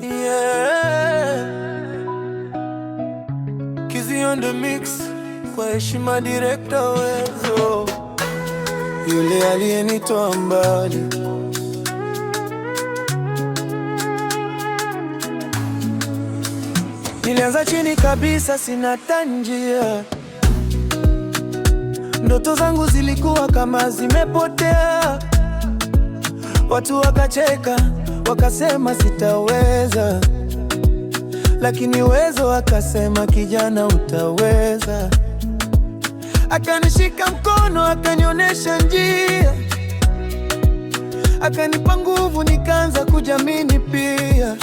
Yeah. Kizzy on the mix, kwa heshima director Wezo, yule aliyenitoa mbali. Nilianza chini kabisa, sina tanjia. Ndoto zangu zilikuwa kama zimepotea. Watu wakacheka, wakasema sitaweza, lakini Wezo akasema kijana utaweza. Akanishika mkono, akanionyesha njia, akanipa nguvu, nikaanza kujiamini pia.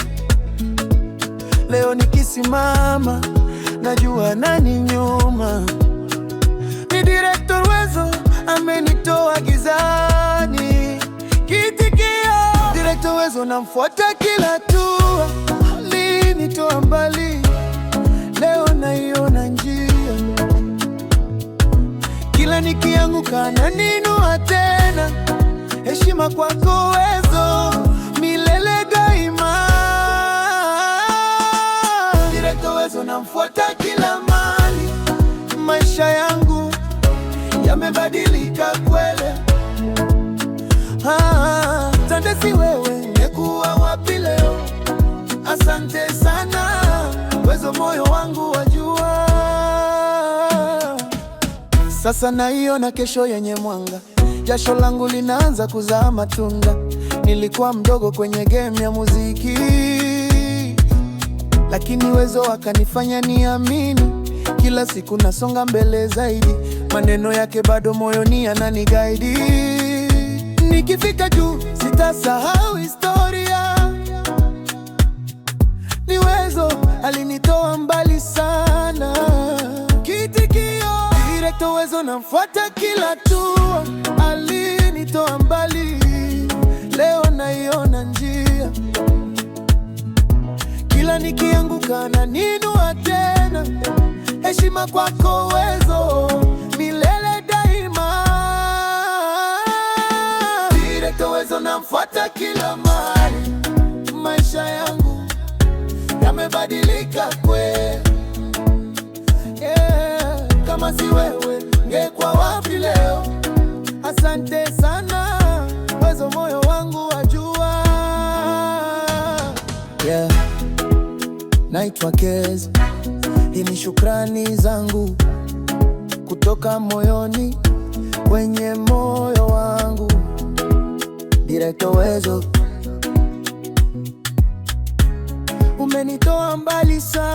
Leo nikisimama, najua nani nyuma. Ni director Wezo, amenitoa gizani. Kitikio director Wezo, namfuata kila hatua. Alinitoa mbali, leo naiona njia. Kila nikianguka ananinua tena. Heshima kwako Wezo, milele daima. Director Wezo, namfuata kila mahali. Maisha yangu yamebadilika kweli. Asante, si wewe ningekuwa wapi leo? Asante sana Wezo, moyo wangu wajua. Sasa naiona kesho yenye mwanga. Jasho langu linaanza kuzaa matunda. Nilikuwa mdogo kwenye game ya muziki, lakini Wezo akanifanya niamini. Kila siku nasonga mbele zaidi. Maneno yake bado moyoni yananiguide. Nikifika juu sitasahau historia. Ni Wezo alinitoa mbali sana. Kitikio director Wezo, namfuata kila hatua. Alinitoa mbali, leo naiona njia. Kila nikianguka ananinua tena. Heshima kwako Wezo, milele daima. Director Wezo, namfuata kila mahali. Maisha yangu yamebadilika kweli. Yeah. Kama si wewe ngekuwa wapi leo? Asante sana Wezo, moyo wangu wajua. Yeah. Naitwa Kez, hii ni shukrani zangu kutoka moyoni kwenye moyo wangu. Director Wezo, umenitoa mbali sana.